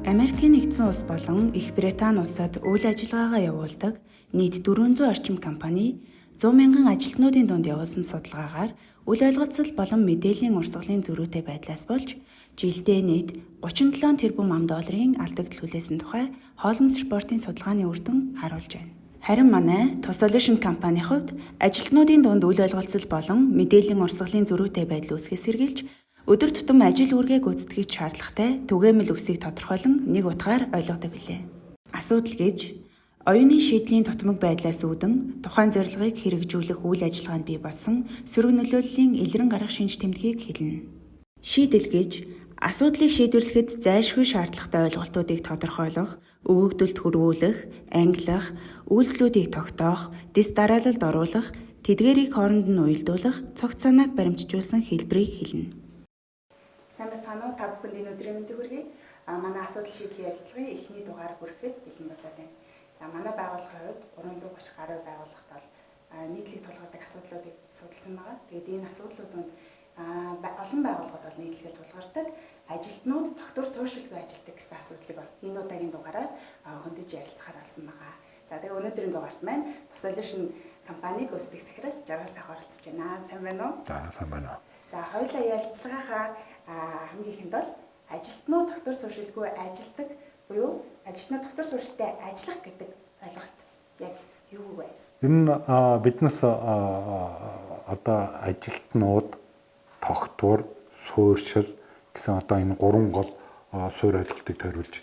Америкийн нэгдсэн улс болон Их Британи улсад үйл ажиллагаагаа явуулдаг нийт 400 орчим компани 100 мянган ажилтнуудын дунд явуулсан судалгаагаар үл ойлголцол болон мэдээллийн урсгалын зөрүүтэй байдлаас болж жилдээ нийт 37 тэрбум $, алдагдал хүлээсэн тухай Holmes Report-ийн судалгааны үр дүн харуулж байна. Харин манай Tosolution компани хувьд ажилтнуудын дунд үл ойлголцол болон мэдээллийн урсгалын зөрүүтэй байдал үүсгэс сэргийлж өдөр тутам ажил үүргээ гүйцэтгэж шаардлагатай түгээмэл үгсийг тодорхойлон нэг утгаар ойлгодог билээ. Асуудал гэж оюуны шийдлийн тутамг байдлаас үүдэн тухайн зорилгыг хэрэгжүүлэх үйл ажиллагаанд бий болсон сөрөг нөлөөллийн илрэн гарах шинж тэмдгийг хэлнэ. Шийдэл гэж асуудлыг шийдвэрлэхэд зайлшгүй шаардлагатай ойлголтуудыг тодорхойлох, өгөгдөлд хүргүүлэх, ангилах, үйлдэлүүдийг тогтоох, дэс дараалалд оруулах, тэдгээрийг хооронд нь уялдуулах, цогц санааг баримтжуулсан хэлбэрийг хэлнэ. Сайн байцгаана уу? Та бүхэнд энэ өдрийн мэндийг хүргэе. Манай асуудал шийдлийн ярилцлагын эхний дугаар хүрэхэд бэлэн болоод байна. За манай байгууллагын хувьд 330 гаруй байгууллагт бол нийтлэг тулгардаг асуудлуудыг судалсан байгаа. Тэгээд энэ асуудлуудад олон байгууллагууд бол нийтлэгээр тулгардаг ажилтнууд доктор сууршилгүй ажилдаг гэсэн асуудлыг бол энэ удаагийн дугаараар хөндөж ярилцахаар болсон байгаа. За тэгээд өнөөдрийн дугаарт маань Tosolution компаниг гүйцэтгэх захирал Жаргал сайхан оролцож байна. Сайн байна уу? За сайн байна уу. За хоёулаа ярилцлагынхаа хамгийн ихэнд бол ажилтнууд доктор сууршилгүй ажилдаг буюу ажилтнууд доктор сууршилтай ажиллах гэдэг ойлголт яг юу вэ? Ер нь биднес одоо ажилтнууд доктор сууршил гэсэн одоо энэ гурван гол суурь ойлголтыг тойруулж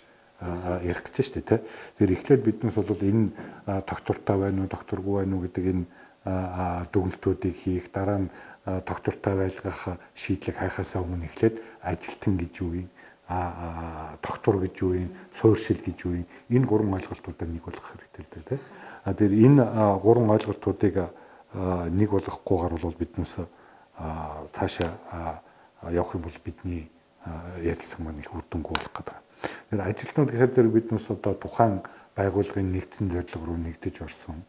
ярих гэж шүү дээ. Тэр эхлээд биднес бол энэ доктортой байна уу, докторгүй байна уу гэдэг энэ дүгнэлтүүдийг хийх, дараа нь доктортой байлгах шийдлийг хайхаасаа өмнө эхлээд ажилтан гэж юу юм, доктор гэж юу юм, суурьшил гэж юу юм, энэ гурван ойлголтуудаар нэг болгох хэрэгтэй л дээ. Тэр энэ гурван ойлголтуудыг нэг болгохгүйгээр бол биднээс цаашаа явах юм бол бидний ярилцсан маань их үр дүнгүй болох гэдэг. Тэр ажилтнууд гэхээр зэрэг биднээс одоо тухайн байгууллагын нэгдсэн зорилго руу нэгдэж орсон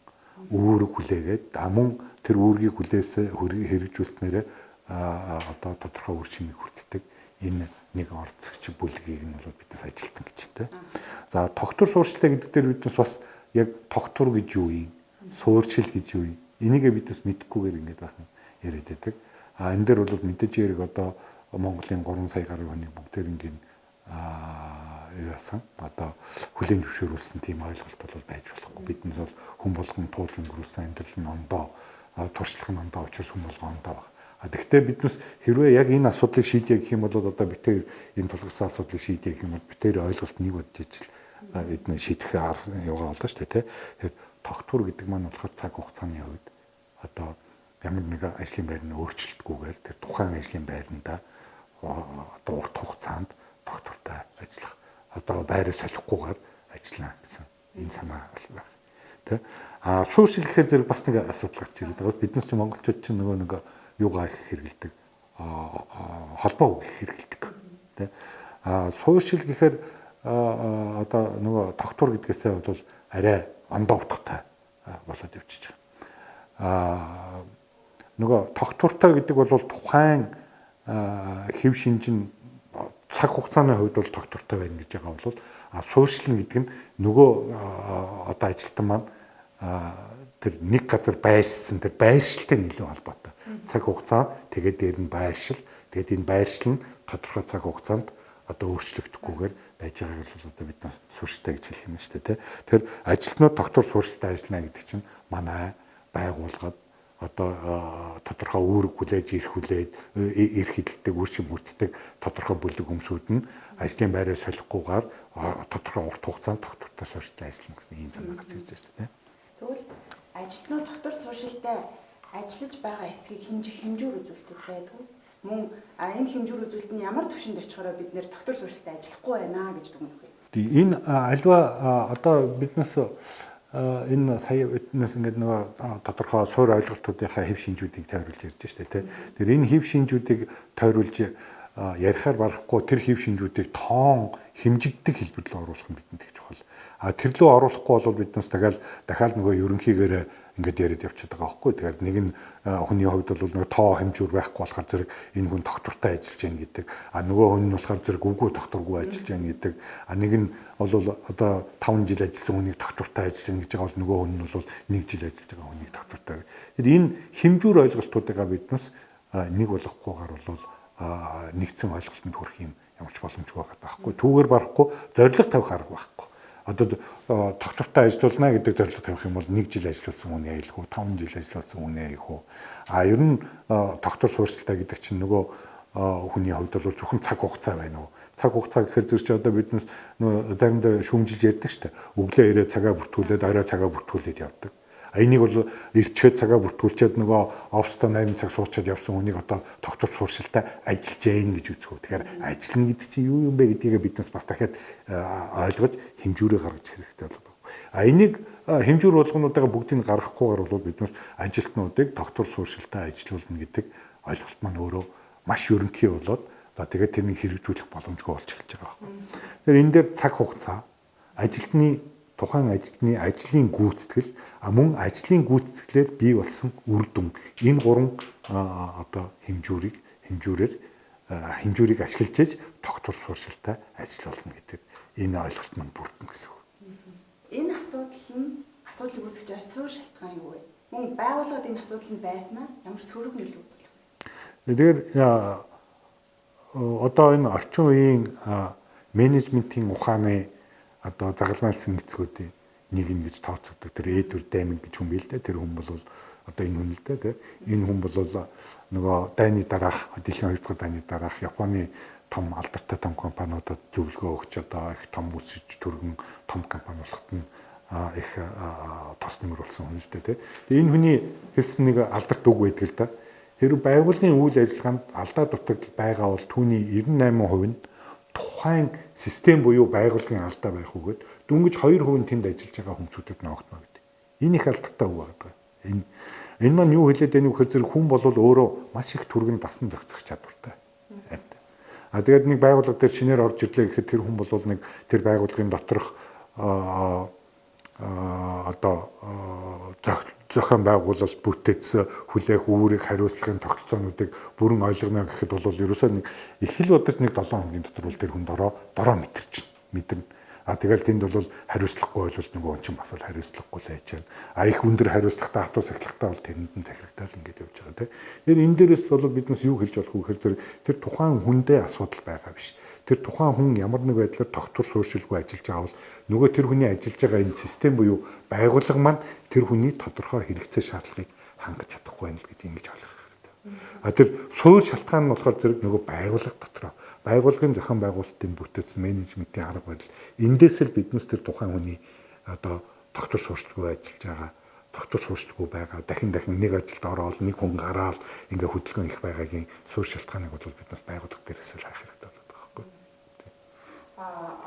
үүрэг хүлээгээд мөн тэр үүргийг хэрэгжүүлснээр одоо тодорхой үр шимийг хүртдэг энэ нэг орцогч бүлгийг нь бол биднээс ажилтан гэж байна. За доктор сууршилтай гэдэг дээр биднээс бас яг доктор гэж юу юм, суурьшил гэж юу юм, энийгээ биднээс мэдэхгүйгээр ингэж бахан яриад байдаг. Энэ дээр бол мэдээж хэрэг одоо Монголын 3 сая гаруй хүнийг бүгдээр ингээд яасан одоо хүлээн зөвшөөрүүлсэн тийм ойлголт бол байж болохгүй. Биднээс бол хүн болгон тууж өнгөрүүлсэн амьдрал нь ондоо, туршлага нь ондоо учраас хүн болгон ондоо баг. Тэгэхдээ биднээс хэрвээ яг энэ асуудлыг шийдье гэх юм бол одоо битээр энэ тулгарсан асуудлыг шийдье гэх юм бол битээр ойлголт нэг бодож ижил бидний шийдэх арга яваа болно шүү дээ. Тэгэхээр доктор гэдэг маань болохоор цаг хугацааны хувьд одоо ямар нэг ажлын байр нь өөрчлөлтгүйгээр тэр тухайн ажлын байранда одоо урт хугацаанд доктортой ажиллах одоо байраа солихгүйгээр ажиллана гэсэн энэ санаа байна. Тэ? Суурьшил гэхээр зэрэг бас нэг асуудал гарч ирээд байгаа. Биднес ч монголчууд ч нэг юугаа их хэрэгэлдэг. Холбоо үг хэрэгэлдэг. Тэ? Суурьшил гэхээр одоо нөгөө доктор гэдгээсээ бол арай ондоо утгатай болоод явчихж байгаа. Нөгөө доктортой гэдэг бол тухайн хэв шинжин цаг хугацааны хувьд бол доктортой байна гэж байгаа бол суурьшил гэдэг нь нөгөө одоо ажилтан маань тэр нэг газар байршсан тэр байршилтай нөлөө холбоотой. Цаг хугацаа тэгээд дээр нь байршил. Тэгээд энэ байршил нь тодорхой цаг хугацаанд одоо өөрчлөгдөхгүйгээр байж байгааг бол одоо бид нас суурьшилтай гэж хэлэх юм шүү дээ. Тэр ажилтнууд доктор суурьшилтай ажиллана гэдэг чинь манай байгууллагад одоо тодорхой үүрэг хүлээж эрх худалдаг үр шим хүртдэг тодорхой бүлэг өмсүүд нь ажлын байраа солихгүйгээр тодорхой урт хугацаанд доктортой суурьшилтай ажиллана гэсэн ийм санаа гарч ирж байна. Тэгвэл ажилтнууд доктор суурьшилтай ажиллаж байгаа эсхийг хэмжүүр үзүүлдэг байдаг. Мөн энэ хэмжүүр үзүүлэлт нь ямар түвшинд очихороо бид нэр доктор суурьшилтай ажиллахгүй байна гэж дүгнэх вэ? Энэ альва одоо биднээс энэ сая биднээс ингээд нөгөө тодорхой суурь ойлголтуудынхаа хэв шинжүүдийг тойруулж ярьж штэ тий. Тэр энэ хэв шинжүүдийг тойруулж ярихаар барахгүй тэр хэв шинжүүдийг тоон хэмжигдэх хэлбэр рүү оруулах нь бидэнд их чухал. Тэр лөө оруулахгүй бол биднээс дахиад нөгөө ерөнхийгээр ингээд яриад явчихад байгаа байхгүй. Тэгэхээр нэг нь хүний хувьд бол нэг тоо хэмжүүр байхгүй болохоор зэрэг энэ хүн доктортай ажиллаж байна гэдэг. Нөгөө хүн нь болохоор зэрэг үгүй докторгүй ажиллаж байна гэдэг. Нэг нь бол одоо 5 жил ажилласан хүнийг доктортай ажиллаж байна гэж байгаа бол нөгөө хүн нь бол 1 жил ажиллаж байгаа хүнийг доктортай. Тэгэхээр энэ хэмжүүр ойлголтуудыгаа биднес нэг болгохгүйгээр бол нэгдсэн ойлголтод хүрэх юм ямар ч боломжгүй байгаа байхгүй. Түүгээр барахгүй зорилго тавих арга байхгүй. Одоо доктортой ажиллана гэдэг зорилго тавих юм бол 1 жил ажилласан хүн аялах уу, 5 жил ажилласан хүн аялах уу. Ер нь доктор суурьшилтаа гэдэг чинь нөгөө хүний хувьд бол зөвхөн цаг хугацаа байна уу? Цаг хугацаа гэхээр зэрэг чи одоо биднес заримдаа шүүмжилж ярьдаг шүү дээ. Өглөө ирээд цагаа бүртгүүлээд орой цагаа бүртгүүлээд явдаг. Энийг бол ирчээд цагаа бүртгүүлчихэд нөгөө офстой 8 цаг суучаад явсан хүнийг одоо доктор суурьшилтаа ажиллаж яин гэж үзэх үү. Тэгэхээр ажиллана гэдэг чинь юу юм бэ гэдгийг биднес бас дахиад ойлгож хэмжүүрээ гаргаж хэрэгтэй болдог. Энийг хэмжүүр болгонуудаа бүгдийг гаргахгүйгээр бол биднес ажилтнуудыг доктор суурьшилтаа ажилуулна гэдэг ойлголт маань өөрөө маш ерөнхий болоод за тэгээд тэрнийг хэрэгжүүлэх боломжгүй болж эхэлж байгаа байхгүй. Тэгэхээр энэ дээр цаг хугацаа ажилтны тухайн ажилтны ажлын гүйцэтгэл мөн ажлын гүйцэтгэлээр бий болсон үр дүн энэ гурван одоо хэмжүүрийг ашиглаж иж доктор суурьшилтаа ажиллуулна гэдэг энэ ойлголт маань бүрдэн гэсэн үг. Энэ асуудлыг үүсгэж байгаа суурь шалтгаан юу вэ? Мөн байгууллагад энэ асуудал нь байснаа ямар сөрөг нөлөө үзүүлэх вэ? Тэгэхээр одоо энэ орчин үеийн менежментийн ухааны одоо загалмайлсан нэцгүүдийн нэг нь гэж тооцогддог. Тэр Эдвард Деминг гэж хүн бийл дээ. Тэр хүн бол одоо энэ хүн л дээ тийм. Энэ хүн бол нөгөө дайны дараах дэлхийн 2 дугаар дайны дараах Японы том алдартай том компаниудад зөвлөгөө өгч одоо их том үсэж түргэн том компани болоход нь их тос нэмэр болсон хүн л дээ тийм. Энэ хүний хэлсэн нэг алдарт үг байдаг л да. Хэрэв байгууллагын үйл ажиллагаанд алдаа дутагдал байгаа бол түүний 98% нь тухайн систем буюу байгууллагын алдаа байх үгээд дөнгөж 2% тэнд ажиллаж байгаа хүмүүсүүдэд ногдно гэдэг. Энэ их алдартай үг байгаа. Энэ маань юу хэлээд байв нөхөр зэрэг хүн бол өөрөө маш их түргэн дасан зохицох чадвартай. Тэгээд нэг байгууллага дээр шинээр орж ирлээ гэхэд тэр хүн бол нэг тэр байгууллагын доторх зохион байгуулалт бүтээц хүлээх үүрэг хариуцлагын тогтолцоонуудыг бүрэн ойлгоно гэхэд бол ерөөсөө нэг их л бодож нэг 7 хоногийн дотор бол тэр хүн дороо мэдэрч мэдэрнэ. Тэгэл тэнд бол хариуцлагагүй бол нөгөө он чинь бас л хариуцлагагүй л байж байна. Их өндөр хариуцлагатай хатуус эхлэхтэй бол тэрэнд нь захирагтаал ингэж явж байгаа тийм. Тэр энэ дээрээс бол биднес юу хэлж болох вэ гэхээр тэр тухайн хүндээ асуудал байгаа биш. Тэр тухайн хүн ямар нэг байдлаар тогтвор суурьшилгүй ажиллаж байгаа бол нөгөө тэр хүний ажиллаж байгаа энэ систем буюу байгууллага маань тэр хүний тодорхой хэрэгцээ шаардлагыг хангаж чадахгүй байна л гэж ингэж ойлгох хэрэгтэй. Тэр суурь шалтгаан нь болохоор зэрэг нөгөө байгууллага дотроо байгууллагын зохион байгуулалтын бүтээсэн менежментийн арга барил эндээс л биднес тэр тухайн хүний одоо тогтвор суурьшилгүй ажиллаж байгаа тогтвор суурьшилгүй байгаа дахин нэг ажилд ороод нэг хүн гараад ингээ хөдөлгөөн их байгаагийн суурь шалтгааныг бол биднес байгууллага дээрээс л хайх хэрэгтэй болоод байгаа байхгүй.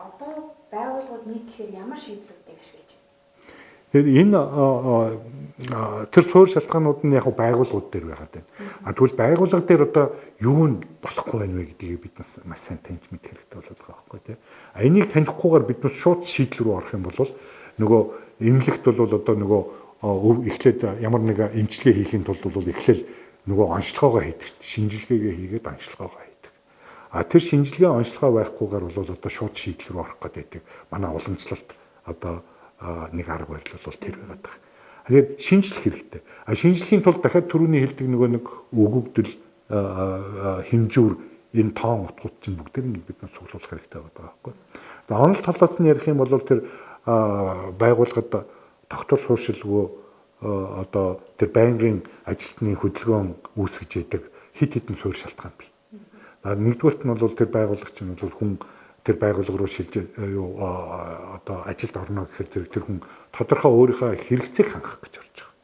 Одоо байгууллагууд нийтлэхээр ямар шийдлүүдийг ашиглаж байна? Тэгэхээр энэ тэр суурь шалтгаанууд нь яг байгууллагууд дээр байгаад байна. Тэгвэл байгууллага дээр одоо юу нь болохгүй байна вэ гэдгийг бид маш сайн таньж мэдэх хэрэгтэй болоод байгаа байхгүй тийм. Энийг танихгүйгээр бид бас шууд шийдэл рүү орох юм бол нөгөө эмнэлэгт бол одоо нөгөө эхлээд ямар нэг эмчилгээ хийхин тулд бол эхлээл нөгөө онцлогоогоо хийдэг. Шинжилгээгээ хийгээд онцлогоогоо хийдэг. Тэр шинжилгээ онцлогоо байхгүйгээр бол одоо шууд шийдэл рүү орох гэдэг манай уламжлалт одоо нэг арга барил бол тэр байгаад байна. Тэгэхээр шинжлэх хэрэгтэй. Шинжлэхийн тулд дахиад түрүүний хэлдэг нөгөө нэг өгөгдөл хэмжүүр энэ тоон утгууд чинь бүгдээр нь биднээс цуглуулах хэрэгтэй байгаа байхгүй. За онол талаас нь ярих юм бол тэр байгууллагад доктор суурьшилгүй одоо тэр байнгын ажилтны хөдөлгөөн үүсгэж яадаг хид хідэн суурь шалтгаан бий. За нэгдүгээрт нь бол тэр байгууллага чинь бол хүн тэр байгууллага руу шилж одоо ажилд орно гэхээр зэрэг тэр хүн тодорхой өөрийнхөө хэрэгцээг хангах гэж орж байгаа.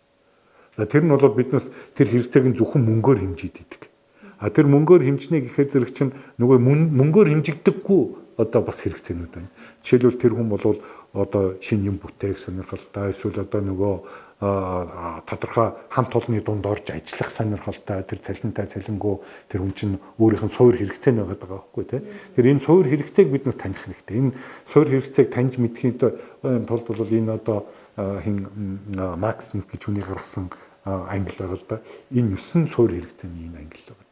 За тэр нь бол биднес тэр хэрэгцээг нь зөвхөн мөнгөөр хэмжиж идэг. Тэр мөнгөөр хэмжнэ гэхээр зэрэг чинь нөгөө мөнгөөр хэмжигдэггүй одоо бас хэрэгцээнүүд байна. Жишээлбэл тэр хүн бол одоо шинэ юм бүтээх сонирхолтой эсвэл одоо нөгөө тодорхой хамт олонны дунд орж ажиллах сонирхолтой тэр цалинтай цалингүй тэр хүн чинь өөрийнх нь суур хэрэгцээ нэгээд байгаа байхгүй тий. Тэр энэ суур хэрэгцээг биднес таних хэрэгтэй. Энэ суур хэрэгцээг таньж мэдхийн тулд бол энэ одоо хин Макс Ник гэж хүний гаргасан англи байгаа л да. Энэ 9 суур хэрэгцээний энэ англи байгаа.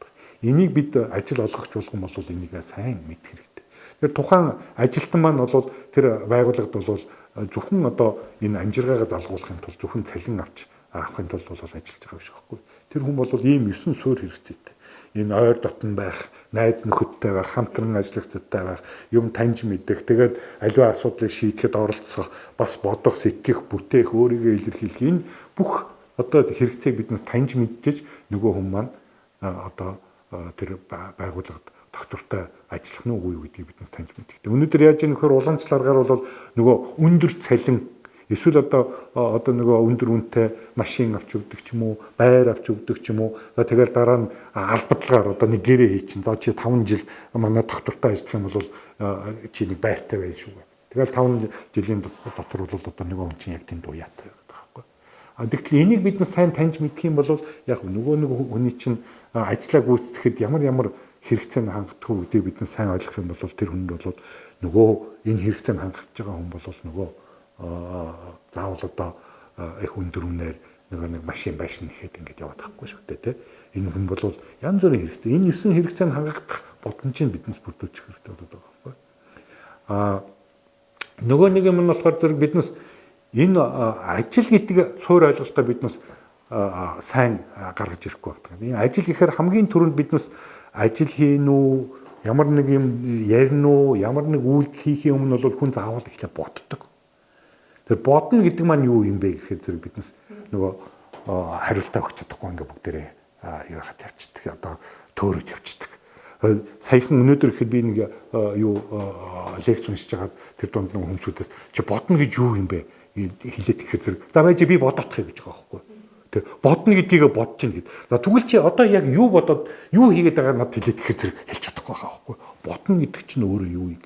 Энийг бид ажил олгогч болгон бол энийг сайн мэдэх хэрэгтэй. Тэр тухайн ажилтан маань бол тэр байгууллагад бол зөвхөн одоо энэ амжиргаагаа залгуулахын тулд зөвхөн цалин авч авахын тулд бол ажиллаж байгаа биш байхгүй. Тэр хүн бол ийм 9 суур хэрэгцээтэй. Энэ ойр дотн байх, найз нөхөдтэй байх, хамтран ажиллагчтай байх, юм таньж мэдэх, тэгээд аливаа асуудлыг шийдэхэд оролцох, бас бодох, сэтгэх, бүтээх, өөрийгөө илэрхийлэх энэ бүх одоо хэрэгцээг биднээс таньж мэдчихэж нөгөө хүн маань одоо тэр байгууллагад доктортой ажиллах нь үгүй юу гэдгийг биднээс таньж мэддэг. Өнөөдөр яаж ийм нөхөр уламжлалгаар бол нөгөө өндөр цалин эсвэл одоо нөгөө өндөр үнэтэй машин авч өгдөг ч юм уу, байр авч өгдөг ч юм уу. Тэгэл дараа нь албадлагаар одоо нэг гэрээ хий чинь. За чи 5 жил манай доктортой ажиллах юм бол чи нэг байртай байж шүү. Тэгэл 5 жилийн дотор бол одоо нөгөө хүн чинь яг тэнд уяатай байдаг байхгүй. Тэгэхээр энийг бид нар сайн таньж мэдэх юм бол яг нөгөө нэг хүний чинь ажлаа гүйцэтгэхэд ямар хэрэгцээнд хангах уу гэдгийг бид нар сайн ойлгох юм бол тэр хүнд бол нөгөө энэ хэрэгцээнд хангаж байгаа хүн бол нөгөө заавал одоо их өндөр үнээр нэг машин байшин нэхэд ингэж яваад байхгүй шүү дээ. Энэ хүн бол янз бүрийн хэрэгтэй. Энэ 9 хэрэгцээнд хангах боломжийг биднес бүрдүүлчих хэрэгтэй болоод байгаа байхгүй. Нөгөө нэг юм нь болохоор зэрэг биднес энэ ажил гэдэг суур ойлголтоо биднес сайн гаргаж ирэхгүй байдаг. Энэ ажил гэхээр хамгийн түрүүнд биднес ажил хийн үү, ямар нэг юм ярина уу, ямар нэг үйлдэл хийхийн өмнө бол хүн заавал ихлэ боддог. Тэр бодно гэдэг маань юу юм бэ гэхээр зэрэг биднес нөгөө хариултаа өгч чадахгүй ингээ бүгдээрээ юу хат явчихдаг. Одоо төөрөд явчихдаг. Саяхан өнөөдөр ихэд би нэг лекц уншиж байгаад тэр дунд нэг хүмүүсээс чи бодно гэж юу юм бэ хэлээд ихээр зэрэг за байж би бодоодох гэж байгаа байхгүй. Тэг бодно гэдгийг бодож ин гэд. За тэгвэл чи одоо яг юу бодоод юу хийгээд байгааг надад хэлээд ихээр зэрэг хэлж чадахгүй байгаа байхгүй. Бодно гэдэг чинь өөрөө юу юм.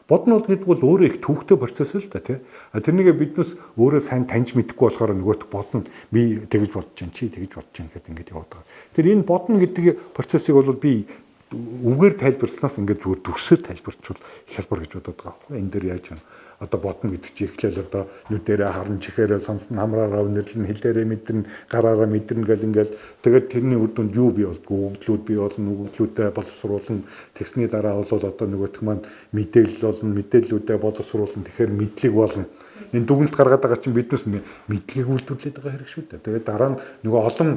Бодно гэдэг бол өөрөө их төвөгтэй процесс л да тий. Тэрнийгээ биднес өөрөө сайн таньж мэдэхгүй болохоор нөгөөт бодно би тэгж бодож чинь чи тэгж бодож чинь гэдэг ингээд яваад байгаа. Тэр энэ бодно гэдэг процессыг бол би үгээр тайлбарснаас ингээд зүгээр дүрсээр тайлбарчвал хялбар гэж бодоод байгаа. Энэ дээр яаж юм одоо бодно гэдэг чи эхлээл одоо нүдэрээ харан чихээрээ сонсон хамраараа үнэрлэн хэлээрээ мэдэрнэ гараараа мэдэрнэ гэл ингээл тэгээд тэрний үр дүнд юу бий болдгоо өгдлүүд бий болно өгдлүүдээ боловсруулна тэгсний дараа бол одоо нөгөөх маань мэдээлэл болно мэдээллүүдээ боловсруулна тэгэхээр мэдлэг болно энэ дүгнэлт гаргаад байгаа чинь биднес мэдлэгийг үйлдвэрлээд байгаа хэрэг шүү дээ тэгээд дараа нь нөгөө олон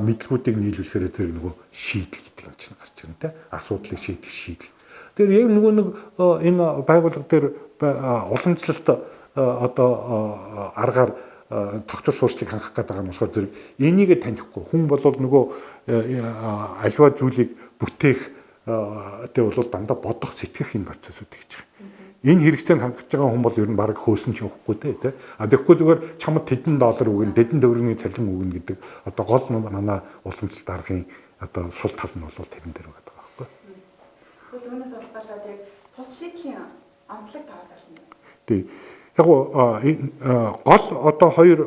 мэдлгүүдийг нийлүүлэхээр зэрэг нөгөө шийдэл гэдэг юм чинь гарч ирнэ те асуудлыг шийдэх шийдэл тэр яг нөгөө нэг энэ байгууллага дээр уламжлалт одоо аргаар доктор суурьшлыг хангах гэдэг байгаа нь болохоор зэрэг энийг танихгүй хүн бол нөгөө альва зүйлийг бүтээх тэ бол дандаа бодох сэтгэх энэ процессууд гэж байгаа. Энэ хэрэгцээнд хангаж байгаа хүн бол ер нь баг хөөсөн ч явахгүй те. Тэгэхгүй зүгээр чамд $10 өгнө, $10 төгрөгийн цалин өгнө гэдэг одоо гол манай уламжлалт аргын одоо сул тал нь бол тэрэн дээр байгаа байхгүй. Тэгвэл үүнээс улгаалаад яг тус шийдлийн онцлог таваад байна. Тэг. Яг гол одоо хоёр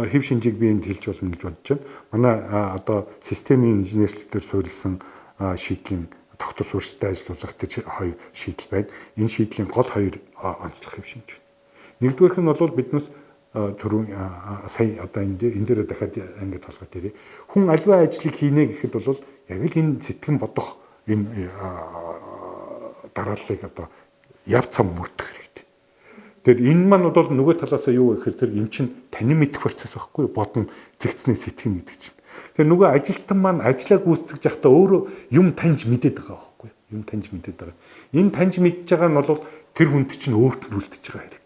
хэв шинжийг би энд хэлж болно гэж бодож байна. Манай одоо системийн инженерлэлээр суурилсан шийдлийн доктор суурьштай ажиллах тэр хоёр шийдэл байна. Энэ шийдлийн гол хоёр онцлог хэв шинж байна. Нэгдүгээрх нь бол биднес түрүүн сая одоо энэ дээр дахиад ингэж толгойд ирээ. Хүн альва ажлыг хийнэ гэхэд бол яг л энэ сэтгэн бодох энэ дарааллыг одоо яв цам мөрдөх хэрэгтэй. Тэгэхээр энэ маань бол нөгөө талаас нь юу гэхээр тэр эн чинь танин мэдэх процесс байхгүй бодно зэгцний сэтгэн гэдэг чинь. Тэгэхээр нөгөө ажилтан маань ажлаа гүйцэтгэж явахдаа өөрөө юм таньж мэдээд байгаа байхгүй юм таньж мэдээд байгаа. Энэ таньж мэдж байгаа нь бол тэр хүнд чинь өөрт нь үлдчихэж байгаа хэрэг.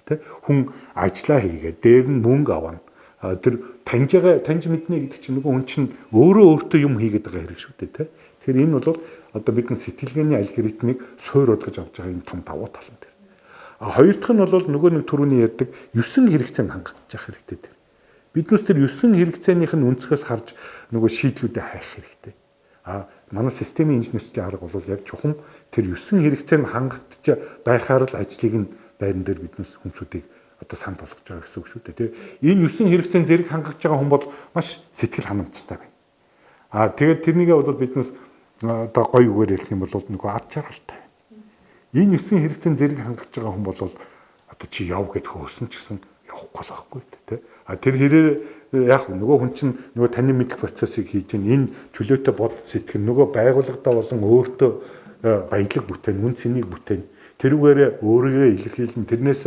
Тэ хүн ажлаа хийгээ дээр нь мөнгө авна. Тэр таньж мэднэ гэдэг чинь нөгөө хүн чинь өөртөө юм хийгээд байгаа хэрэг шүү дээ тэ. Тэгэхээр энэ бол одоо бидний сэтгэлгээний алгоритмыг суурьудгаж авч байгаа юм том давуу тал нь тэр. Хоёр дахь нь бол нөгөө нэг түрүүний ярьдаг 9 хэрэгцээнд хангах хэрэгтэй тэр. Биднээс тэр 9 хэрэгцээнийх нь өнцгөөс харж нөгөө шийдлүүдэд хайх хэрэгтэй. Манай системийн инженерчлийн арга бол яг чухам тэр 9 хэрэгцээнд хангагдж байхаар л ажлыг нь байран дээр биднээс хүмүүсүүдийг одоо санд болгож байгаа гэсэн үг шүү дээ. Тэгээ энэ 9 хэрэгцээнд зэрэг хангаж байгаа хүн бол маш сэтгэл ханамжтай байна. Тэгээд тэрнийгээ бол биднээс одоо гоё үгээр хэлэх юм бол нөгөө ад жаргалтай. Энэ 9 хэрэгцээнд зэрэг хангаж байгаа хүн бол одоо чи яв гэд хөөсөн ч гэсэн явахгүй л байхгүй тий. Тэр хэрээр яг нөгөө хүн чинь нөгөө таны мэдэх процессыг хийж байна. Энэ чөлөөтэй бод сэтгэл нөгөө байгууллагада болон өөртөө баялаг бүтээн, үн цэнийг бүтээн. Тэрүүгээр өөрийгөө илэрхийлэн тэрнээс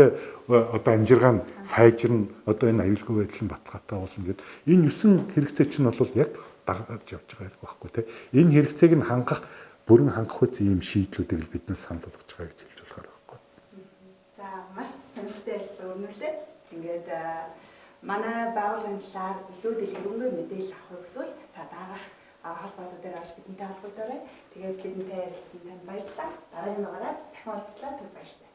одоо амжиргаа нь сайжирна. Одоо энэ аюулгүй байдал нь баталгаатай болно гэд. Энэ 9 хэрэгцээ чинь бол яг дагаж явж байгаа байхгүй тий. Энэ хэрэгцээг нь хангах бүрэн хангах үс ийм шийдлүүдийг л биднээс санал болгож байгаа гэж хэлж болохоор байхгүй. За маш сонирхолтой ярилцлага өрнүүлээ. Ингээд манай байгууллагын талаар илүү дэлгэрэнгүй мэдээлэл авахыг хүсвэл та дараах холбоосоо дээр авч бидэнтэй холбогдоорой. Тэгээд бидэнтэй ярилцсан танд баярлалаа. Дараагийн дугаараар дахин уулзлаа. Түр баярлалаа.